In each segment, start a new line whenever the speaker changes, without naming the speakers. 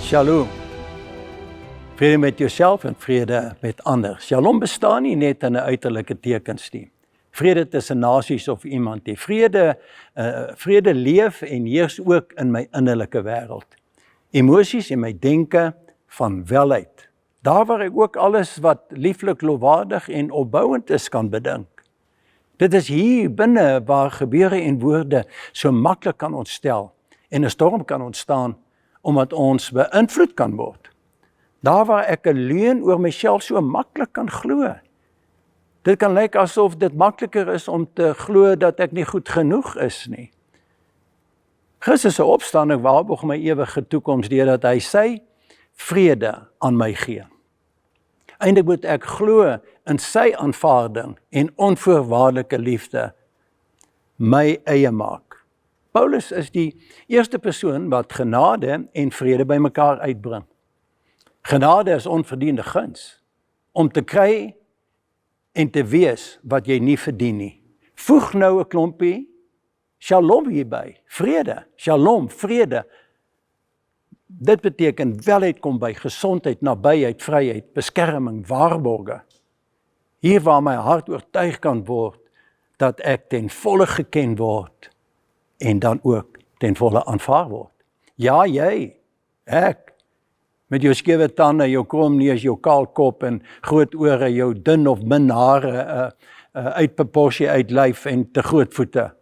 Shalom. Vrede met jouself en vrede met ander. Shalom bestaan nie net in 'n uiterlike tekens nie. Vrede tussen nasies of iemand nie. Vrede leef en heers ook in my innerlike wêreld. Emosies en my denke van welheid. Daar waar ek ook alles wat lieflik, lofwaardig en opbouend is kan bedink. Dit is hier binne waar gebeure en woorde so maklik kan ontstel en 'n storm kan ontstaan omdat ons beïnvloed kan word. Daar waar ek 'n leuen oor myself so maklik kan glo. Dit kan lyk asof dit makliker is om te glo dat ek nie goed genoeg is nie. Christus se opstanding waarborg my ewige toekoms deurdat hy sy vrede aan my gee. Eindelik moet ek glo in sy aanvaarding en onvoorwaardelike liefde my eie maak. Paulus is die eerste persoon wat genade en vrede by mekaar uitbring. Genade is onverdiende guns, om te kry en te wees wat jy nie verdien nie. Voeg nou 'n klompie shalom hierby, vrede, shalom, vrede. Dit beteken welheid kom by, gesondheid, nabyheid, vryheid, beskerming, waarborge. Hier waar my hart oortuig kan word, dat ek ten volle geken word, en dan ook ten volle aanvaar word. Ja, jy, ek, met jou skewe tande, jou krom neus, jou kaal kop en groot ore, jou dun of min hare, uit proporsie, uit lyf en te groot voete.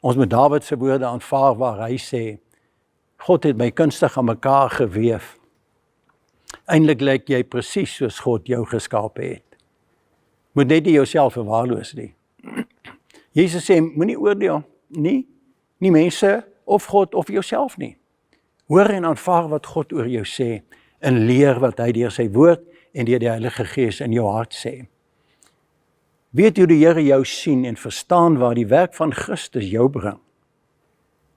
Ons moet Dawid se woorde aanvaar waar hy sê, God het my kunstig aan mekaar geweef. Eindelik lyk jy presies soos God jou geskaap het. Moet net nie jouself verwaarloos nie. Jesus sê, moenie oordeel, nie mense of God of jouself nie. Hoor en aanvaar wat God oor jou sê en leer wat hy deur sy woord en deur die Heilige Gees in jou hart sê. Weet hoe die Here jou sien en verstaan waar die werk van Christus jou bring.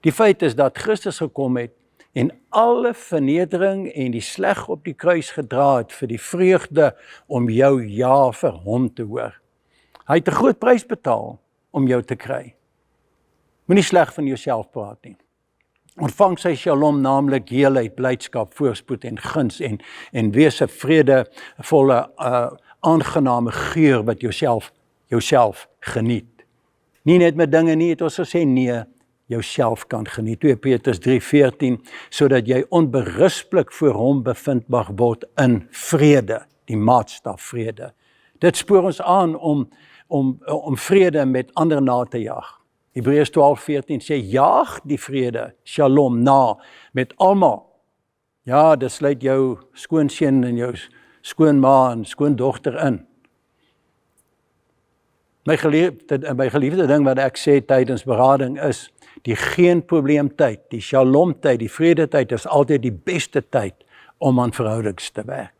Die feit is dat Christus gekom het en alle vernedering en die sleg op die kruis gedra het vir die vreugde om jou ja vir hom te hoor. Hy het 'n groot prys betaal om jou te kry. Moenie sleg van jouself praat nie. Ontvang sy shalom, naamlik heelheid, blydskap, voorspoed en guns en wees 'n vredevolle, aangename geur wat jouself geniet. Nie net met dinge nie, het ons gesê nee, jouself kan geniet. 2 Petrus 3:14, sodat jy onberispelik voor hom bevind mag word in vrede, die maatstaf vrede. Dit spoor ons aan om vrede met ander na te jag. Hebreërs 12:14 sê, jaag die vrede, shalom, na, met almal. Ja, dit sluit jou skoonseun en jou skoonma en skoondogter in. My geliefde ding wat ek sê tydens berading is, die geen probleem tyd, die shalom tyd, die vrede tyd is altyd die beste tyd om aan verhoudings te werk.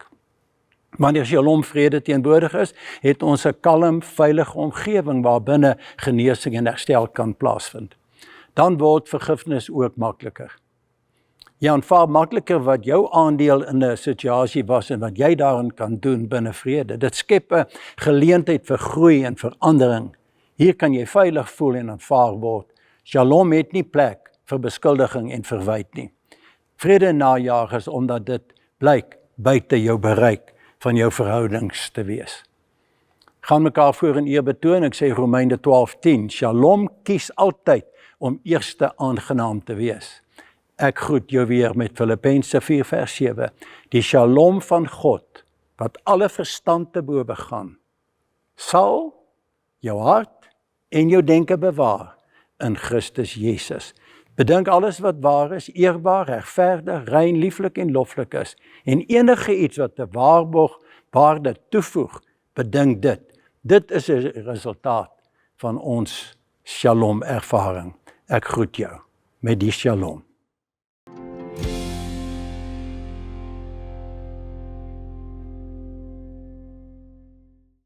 Wanneer shalom vrede teenwoordig is, het ons 'n kalm, veilige omgewing waarbinne genesing en herstel kan plaasvind. Dan word vergifnis ook makliker. Jy aanvaar makliker wat jou aandeel in 'n situasie was en wat jy daarin kan doen binne vrede. Dit skep 'n geleentheid vir groei en verandering. Hier kan jy veilig voel en aanvaar word. Shalom het nie plek vir beskuldiging en verwyte nie. Vrede najag is omdat dit blyk buite jou bereik van jou verhoudings te wees. Gaan mekaar voor in eer betoon, ek sê Romeine 12:10, shalom kies altyd om eerste aangenaam te wees. Ek groet jou weer met Filippense 4:7, die shalom van God, wat alle verstand te bowe gaan, sal jou hart en jou denke bewaar in Christus Jesus. Bedink alles wat waar is, eerbaar, regverdig, rein, lieflik en loflik is. En enige iets wat 'n waarde toevoeg, bedink dit. Dit is 'n resultaat van ons shalom ervaring. Ek groet jou met die shalom.